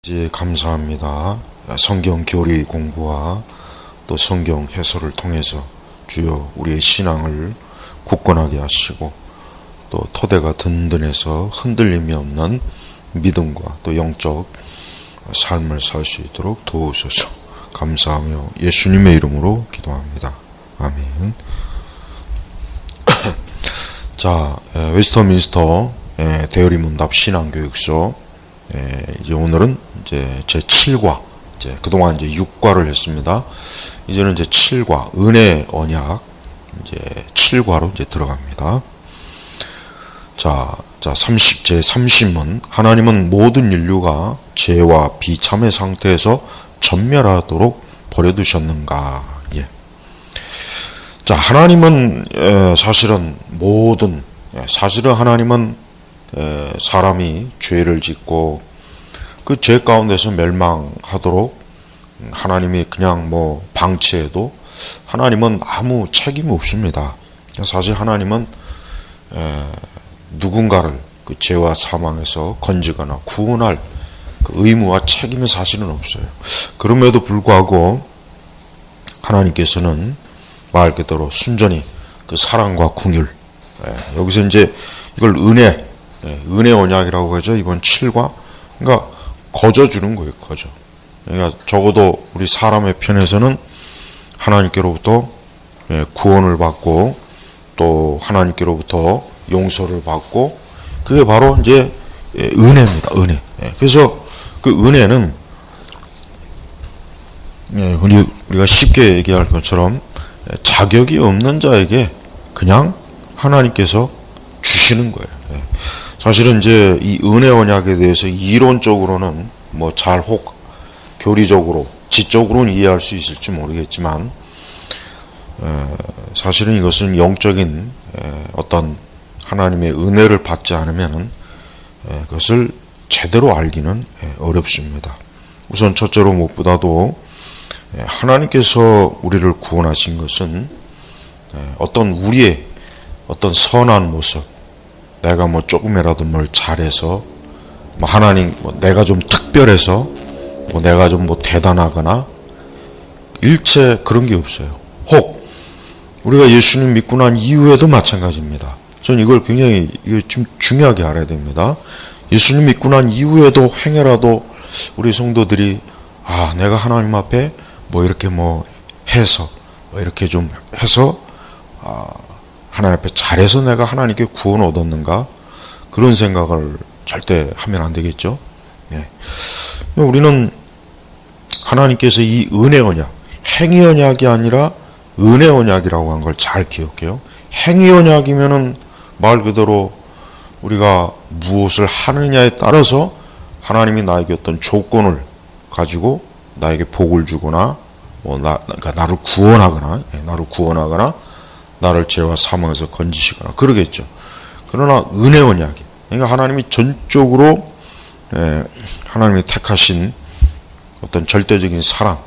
이제 감사합니다. 성경 교리 공부와 또 성경 해설을 통해서 주여 우리의 신앙을 굳건하게 하시고 또 토대가 든든해서 흔들림이 없는 믿음과 또 영적 삶을 살 수 있도록 도우소서. 감사하며 예수님의 이름으로 기도합니다. 아멘. 자, 웨스터민스터 대의문답 신앙교육서 이제 오늘은 이제 제 7과 그동안 이제 6과를 했습니다. 이제는 이제 7과 은혜 언약 이제 7과로 이제 들어갑니다. 자, 제 30문 하나님은 모든 인류가 죄와 비참의 상태에서 전멸하도록 버려두셨는가? 예. 자, 하나님은 사실은 하나님은 사람이 죄를 짓고 그 죄 가운데서 멸망하도록 하나님이 그냥 방치해도 하나님은 아무 책임이 없습니다. 사실 하나님은 누군가를 그 죄와 사망에서 건지거나 구원할 그 의무와 책임이 사실은 없어요. 그럼에도 불구하고 하나님께서는 말 그대로 순전히 그 사랑과 긍휼, 여기서 이제 이걸 은혜 언약이라고 하죠. 이번 7과 그러니까 거저 주는 거예요. 거저. 그러니까 적어도 우리 사람의 편에서는 하나님께로부터 구원을 받고 또 하나님께로부터 용서를 받고 그게 바로 이제 은혜입니다. 은혜. 그래서 그 은혜는 우리가 쉽게 얘기할 것처럼 자격이 없는 자에게 그냥 하나님께서 주시는 거예요. 사실은 이제 이 은혜 언약에 대해서 이론적으로는 교리적으로, 지적으로는 이해할 수 있을지 모르겠지만, 사실은 이것은 영적인 어떤 하나님의 은혜를 받지 않으면 그것을 제대로 알기는 어렵습니다. 우선 첫째로 무엇보다도 하나님께서 우리를 구원하신 것은 우리의 어떤 선한 모습, 내가 조금이라도 뭘 잘해서 내가 좀 특별해서 내가 좀 대단하거나 일체 그런 게 없어요. 혹 우리가 예수님 믿고 난 이후에도 마찬가지입니다. 저는 이걸 굉장히 좀 중요하게 알아야 됩니다. 예수님 믿고 난 이후에도 행여라도 우리 성도들이 내가 하나님 앞에 이렇게 해서 이렇게 좀 해서 하나님 앞에 잘해서 내가 하나님께 구원 얻었는가? 그런 생각을 절대 하면 안 되겠죠. 우리는 하나님께서 이 은혜 언약, 행위 언약이 아니라 은혜 언약이라고 한 걸 잘 기억해요. 행위 언약이면은 말 그대로 우리가 무엇을 하느냐에 따라서 하나님이 나에게 어떤 조건을 가지고 나에게 복을 주거나 그러니까 나를 구원하거나 나를 죄와 사망에서 건지시거나 그러겠죠. 그러나 은혜 언약이, 그러니까 하나님이 전적으로 하나님이 택하신 어떤 절대적인 사랑,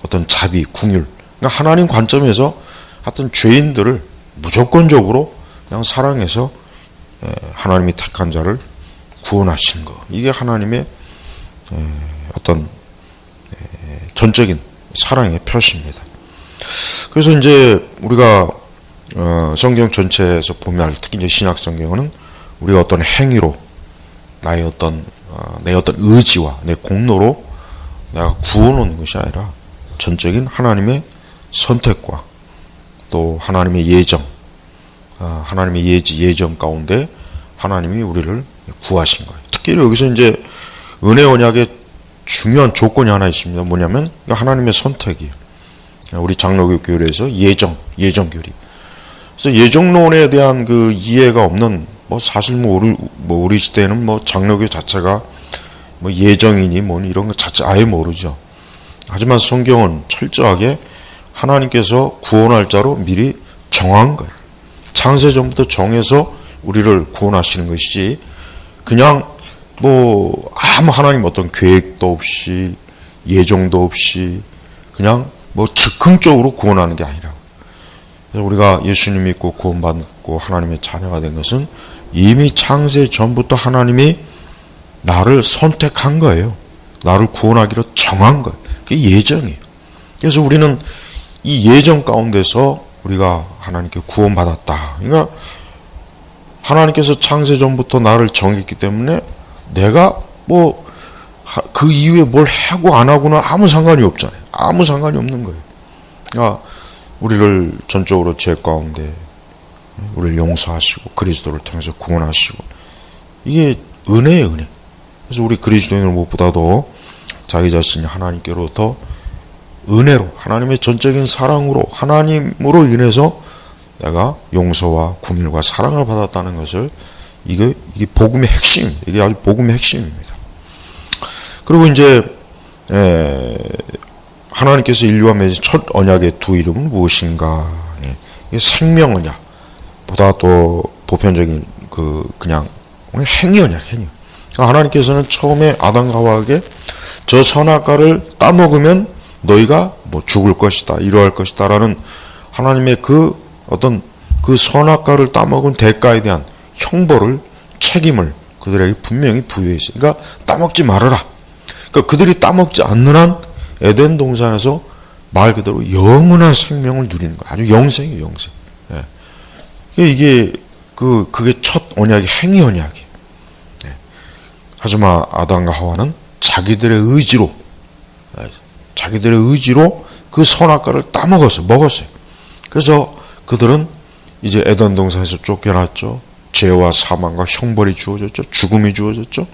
어떤 자비, 긍휼, 그러니까 하나님 관점에서 하여튼 죄인들을 무조건적으로 그냥 사랑해서 하나님이 택한 자를 구원하시는 것, 이게 하나님의 어떤 전적인 사랑의 표시입니다. 그래서 이제 우리가 성경 전체에서 보면 특히 이제 신약 성경은 우리가 어떤 행위로 내 어떤 의지와 내 공로로 내가 구원 얻는 것이 아니라 전적인 하나님의 선택과 또 하나님의 하나님의 예정 가운데 하나님이 우리를 구하신 거예요. 특히 여기서 이제 은혜 언약의 중요한 조건이 하나 있습니다. 뭐냐면 하나님의 선택이에요. 우리 장로교 교리에서 예정교리. 그래서 예정론에 대한 그 이해가 없는 사실 우리 시대에는 장로교 자체가 예정이니 이런 거 자체 아예 모르죠. 하지만 성경은 철저하게 하나님께서 구원할 자로 미리 정한 거예요. 창세 전부터 정해서 우리를 구원하시는 것이지 그냥 아무 하나님 어떤 계획도 없이 예정도 없이 그냥 즉흥적으로 구원하는 게 아니라고. 그래서 우리가 예수님 믿고 구원받고 하나님의 자녀가 된 것은 이미 창세 전부터 하나님이 나를 선택한 거예요. 나를 구원하기로 정한 거예요. 그게 예정이에요. 그래서 우리는 이 예정 가운데서 우리가 하나님께 구원받았다. 그러니까 하나님께서 창세 전부터 나를 정했기 때문에 내가 뭐 그 이후에 뭘 하고 안 하고는 아무 상관이 없잖아요. 아무 상관이 없는 거예요. 그러니까 우리를 전적으로 죄 가운데 우리를 용서하시고 그리스도를 통해서 구원하시고 이게 은혜예요, 은혜. 그래서 우리 그리스도인을 무엇보다도 자기 자신이 하나님께로부터 은혜로 하나님의 전적인 사랑으로 하나님으로 인해서 내가 용서와 구밀과 사랑을 받았다는 것을 이게 복음의 핵심입니다. 이게 아주 복음의 핵심입니다. 그리고 이제 하나님께서 인류와 맺은 첫 언약의 두 이름은 무엇인가? 이게 생명 언약 보다 또 보편적인 그냥 행위 언약, 행위. 그러니까 하나님께서는 처음에 아담과 하와에게 저 선악과를 따먹으면 너희가 뭐 죽을 것이다, 이러할 것이다라는 하나님의 그 어떤 그 선악과를 따먹은 대가에 대한 형벌을 책임을 그들에게 분명히 부여했어요. 그러니까 따먹지 말아라. 그러니까 그들이 따먹지 않는 한 에덴 동산에서 말 그대로 영원한 생명을 누리는 거예요. 아주 영생이에요, 영생. 예. 이게 그게 첫 언약이 행위 언약이에요. 예. 하지만 아담과 하와는 자기들의 의지로 그 선악과를 먹었어요. 그래서 그들은 이제 에덴 동산에서 쫓겨났죠. 죄와 사망과 형벌이 주어졌죠. 죽음이 주어졌죠.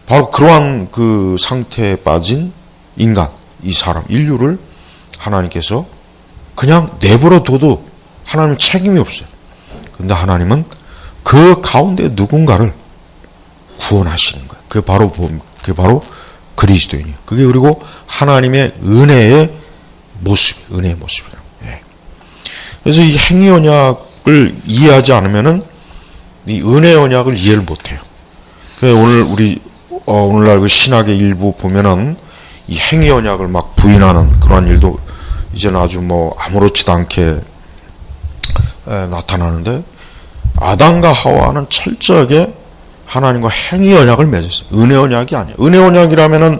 바로 그러한 그 상태에 빠진 인간, 이 사람, 인류를 하나님께서 그냥 내버려둬도 하나님은 책임이 없어요. 근데 하나님은 그 가운데 누군가를 구원하시는 거예요. 그게 바로 그리스도인이에요. 그게 그리고 하나님의 은혜의 모습이에요. 은혜의 모습이에요. 예. 그래서 이 행위 언약을 이해하지 않으면은 이 은혜 언약을 이해를 못해요. 오늘날 그 신학의 일부 보면은 이 행위 언약을 막 부인하는 그러한 일도 이제는 아주 뭐 아무렇지도 않게 나타나는데, 아담과 하와는 철저하게 하나님과 행위 언약을 맺었어요. 은혜 언약이 아니에요. 은혜 언약이라면은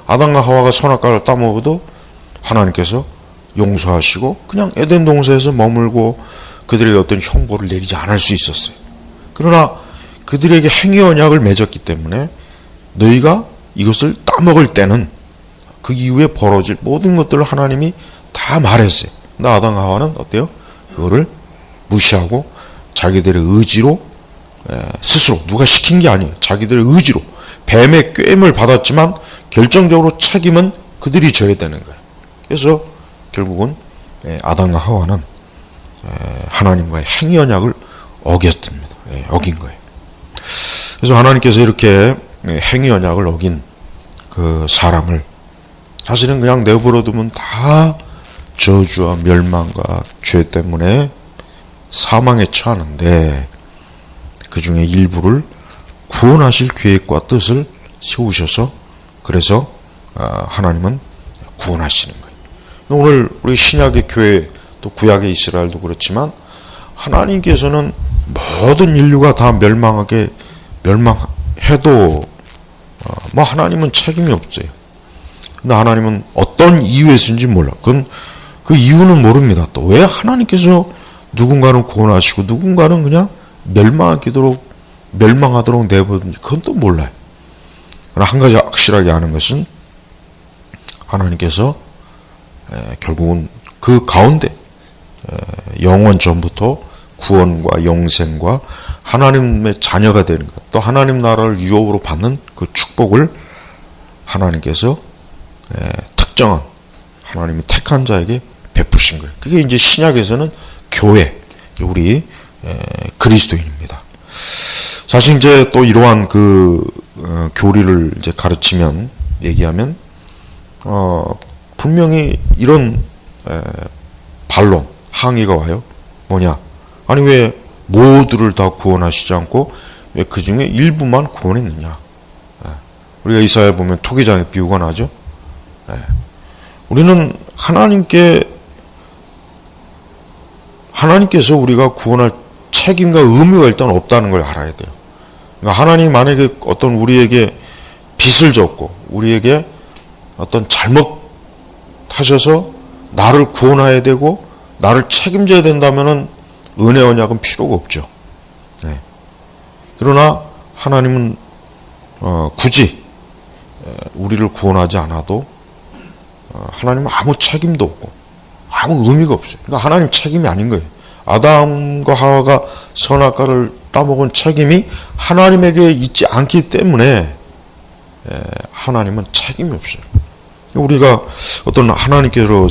아담과 하와가 선악과를 따먹어도 하나님께서 용서하시고 그냥 에덴 동산에서 머물고 그들에게 어떤 형벌을 내리지 않을 수 있었어요. 그러나 그들에게 행위 언약을 맺었기 때문에 너희가 이것을 따먹을 때는 그 이후에 벌어질 모든 것들을 하나님이 다 말했어요. 근데 아담과 하와는 어때요? 그거를 무시하고 자기들의 의지로 스스로, 누가 시킨 게 아니에요. 자기들의 의지로 뱀의 꾀임을 받았지만 결정적으로 책임은 그들이 져야 되는 거예요. 그래서 결국은 아담과 하와는 하나님과의 행위 언약을 어겼습니다. 어긴 거예요. 그래서 하나님께서 이렇게 행위 언약을 어긴 그 사람을 사실은 그냥 내버려두면 다 저주와 멸망과 죄 때문에 사망에 처하는데, 그 중에 일부를 구원하실 계획과 뜻을 세우셔서 그래서 하나님은 구원하시는 거예요. 오늘 우리 신약의 교회 또 구약의 이스라엘도 그렇지만 하나님께서는 모든 인류가 다 멸망해도 뭐 하나님은 책임이 없어요. 근데 하나님은 어떤 이유에서인지 몰라. 그 이유는 모릅니다. 또 왜 하나님께서 누군가는 구원하시고 누군가는 그냥 멸망하도록 내버려둔지 그건 또 몰라요. 그러나 한 가지 확실하게 아는 것은 하나님께서 결국은 그 가운데 영원 전부터 구원과 영생과 하나님의 자녀가 되는 것, 또 하나님 나라를 유업으로 받는 그 축복을 하나님께서 특정한 하나님이 택한 자에게 베푸신 거예요. 그게 이제 신약에서는 교회, 우리 그리스도인입니다. 사실 이제 또 이러한 교리를 이제 가르치면, 얘기하면 분명히 이런 반론, 항의가 와요. 뭐냐? 아니 왜 모두를 다 구원하시지 않고 왜 그 중에 일부만 구원했느냐? 우리가 이사야에 보면 토기장의 비유가 나죠. 우리는 하나님께서 우리가 구원할 책임과 의무가 일단 없다는 걸 알아야 돼요. 그러니까 하나님 만약에 어떤 우리에게 빚을 졌고 우리에게 어떤 잘못하셔서 나를 구원해야 되고 나를 책임져야 된다면은 은혜 언약은 필요가 없죠. 네. 그러나 하나님은 굳이 우리를 구원하지 않아도 하나님은 아무 책임도 없고 아무 의미가 없어요. 그러니까 하나님 책임이 아닌 거예요. 아담과 하와가 선악과를 따먹은 책임이 하나님에게 있지 않기 때문에 하나님은 책임이 없어요. 우리가 어떤 하나님께서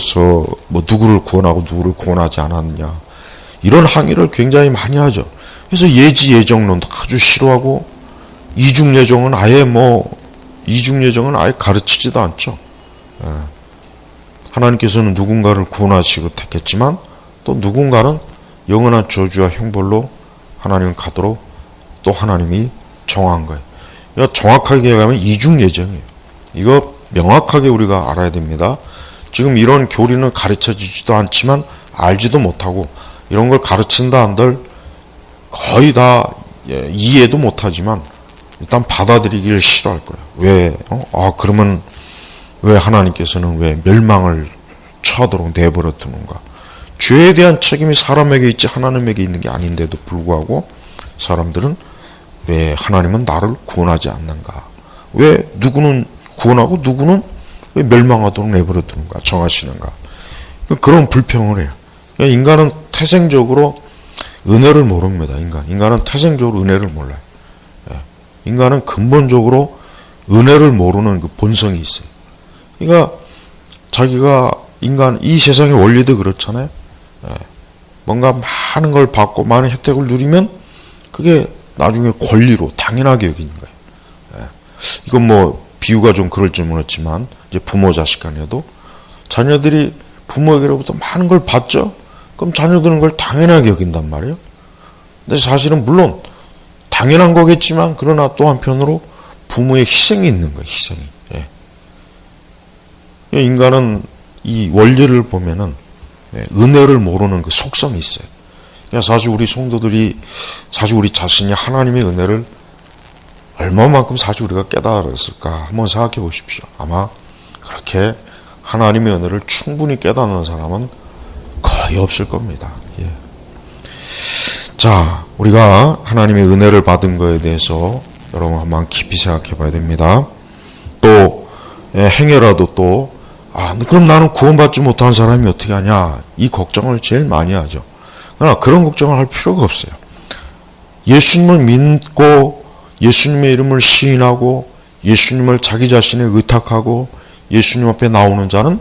뭐 누구를 구원하고 누구를 구원하지 않았느냐 이런 항의를 굉장히 많이 하죠. 그래서 예지 예정론도 아주 싫어하고 이중 예정은 아예 가르치지도 않죠. 하나님께서는 누군가를 구원하시고 택했지만 또 누군가는 영원한 저주와 형벌로 하나님은 가도록 또 하나님이 정한 거예요. 그러니까 정확하게 얘기하면 이중 예정이에요. 이거 명확하게 우리가 알아야 됩니다. 지금 이런 교리는 가르쳐지지도 않지만 알지도 못하고 이런 걸 가르친다 한들 거의 다 이해도 못하지만 일단 받아들이기를 싫어할 거예요. 왜? 그러면 왜 하나님께서는 왜 멸망을 처하도록 내버려 두는가? 죄에 대한 책임이 사람에게 있지 하나님에게 있는 게 아닌데도 불구하고 사람들은 왜 하나님은 나를 구원하지 않는가? 왜 누구는 구원하고 누구는 왜 멸망하도록 내버려 두는가? 정하시는가? 그런 불평을 해요. 인간은 태생적으로 은혜를 모릅니다. 인간은 태생적으로 은혜를 몰라요. 인간은 근본적으로 은혜를 모르는 그 본성이 있어요. 그러니까 자기가 이 세상의 원리도 그렇잖아요. 뭔가 많은 걸 받고 많은 혜택을 누리면 그게 나중에 권리로 당연하게 여기는 거예요. 이건 뭐 비유가 좀 그럴지 모르겠지만 이제 부모 자식 간에도 자녀들이 부모에게로부터 많은 걸 받죠. 그럼 자녀들은 그걸 당연하게 여긴단 말이에요. 근데 사실은 물론 당연한 거겠지만 그러나 또 한편으로 부모의 희생이 있는 거예요. 희생이. 인간은 이 원리를 보면은 은혜를 모르는 그 속성이 있어요. 사실 우리 성도들이 사실 우리 자신이 하나님의 은혜를 얼마만큼 사실 우리가 깨달았을까 한번 생각해 보십시오. 아마 그렇게 하나님의 은혜를 충분히 깨닫는 사람은 거의 없을 겁니다. 자, 우리가 하나님의 은혜를 받은 거에 대해서 여러분 한번 깊이 생각해 봐야 됩니다. 또 행여라도 또 그럼 나는 구원받지 못한 사람이 어떻게 하냐 이 걱정을 제일 많이 하죠. 그러나 그런 걱정을 할 필요가 없어요. 예수님을 믿고 예수님의 이름을 시인하고 예수님을 자기 자신에 의탁하고 예수님 앞에 나오는 자는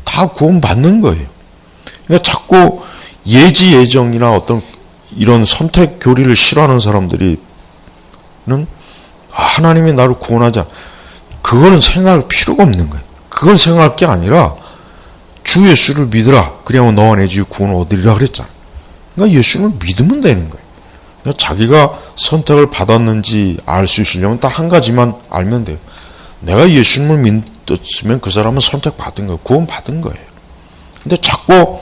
다 구원받는 거예요. 그러니까 자꾸 예지 예정이나 어떤 이런 선택 교리를 싫어하는 사람들이는 하나님이 나를 구원하지 않아. 그거는 생각할 필요가 없는 거예요. 그건 생각할 게 아니라 주 예수를 믿으라. 그리하면 너와 내 집 구원을 얻으리라 그랬잖아. 그러니까 예수를 믿으면 되는 거예요. 그러니까 자기가 선택을 받았는지 알 수 있으려면 딱 한 가지만 알면 돼요. 내가 예수님을 믿었으면 그 사람은 선택받은 거예요. 구원받은 거예요. 근데 자꾸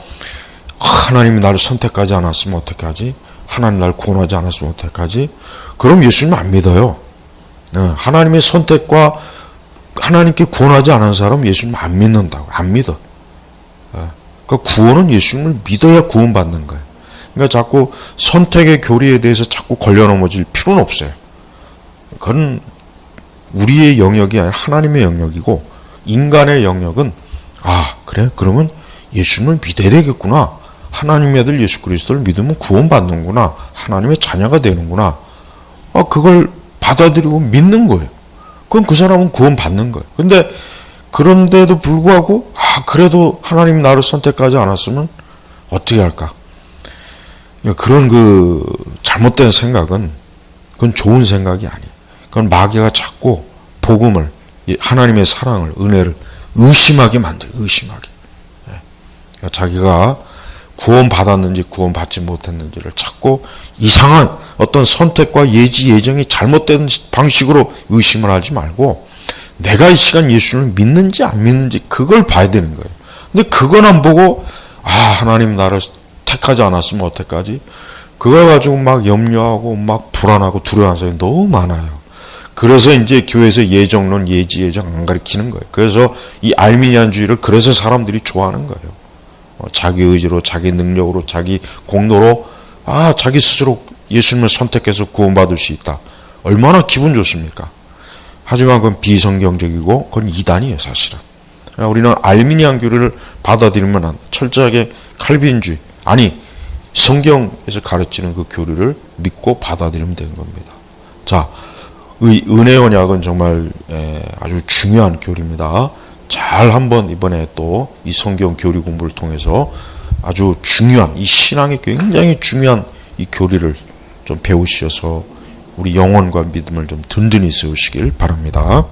하나님이 나를 선택하지 않았으면 어떻게 하지? 하나님 나를 구원하지 않았으면 어떻게 하지? 그럼 예수님 안 믿어요. 하나님의 선택과 하나님께 구원하지 않은 사람 예수님 안 믿는다고. 안 믿어. 그러니까 구원은 예수님을 믿어야 구원받는 거예요. 그러니까 자꾸 선택의 교리에 대해서 자꾸 걸려 넘어질 필요는 없어요. 그건 우리의 영역이 아니라 하나님의 영역이고 인간의 영역은 그래? 그러면 예수님을 믿어야 되겠구나. 하나님의 아들 예수 그리스도를 믿으면 구원받는구나. 하나님의 자녀가 되는구나. 그걸 받아들이고 믿는 거예요. 그럼 그 사람은 구원받는 거예요. 근데 그런데도 불구하고 그래도 하나님이 나를 선택하지 않았으면 어떻게 할까? 그런 그 잘못된 생각은 그건 좋은 생각이 아니에요. 그건 마귀가 자꾸 복음을 하나님의 사랑을 은혜를 의심하게 만들어요. 의심하게. 그러니까 자기가 구원받았는지 구원받지 못했는지를 자꾸 이상한 어떤 선택과 예지 예정이 잘못된 방식으로 의심을 하지 말고 내가 이 시간 예수를 믿는지 안 믿는지 그걸 봐야 되는 거예요. 근데 그건 안 보고 하나님 나를 택하지 않았으면 어떡하지? 그거 가지고 막 염려하고 막 불안하고 두려워하는 사람이 너무 많아요. 그래서 이제 교회에서 예정론, 예지예정 안 가르치는 거예요. 그래서 이 알미니안주의를 그래서 사람들이 좋아하는 거예요. 자기 의지로, 자기 능력으로, 자기 공로로, 자기 스스로 예수님을 선택해서 구원받을 수 있다. 얼마나 기분 좋습니까? 하지만 그건 비성경적이고 그건 이단이에요, 사실은. 우리는 알미니안교리를 받아들이면 철저하게 칼빈주의, 아니 성경에서 가르치는 그 교리를 믿고 받아들이면 되는 겁니다. 자, 은혜 언약은 정말 아주 중요한 교리입니다. 잘 한번 이번에 또 이 성경 교리 공부를 통해서 아주 중요한, 이 신앙이 굉장히 중요한 이 교리를 좀 배우셔서 우리 영혼과 믿음을 좀 든든히 세우시길 바랍니다.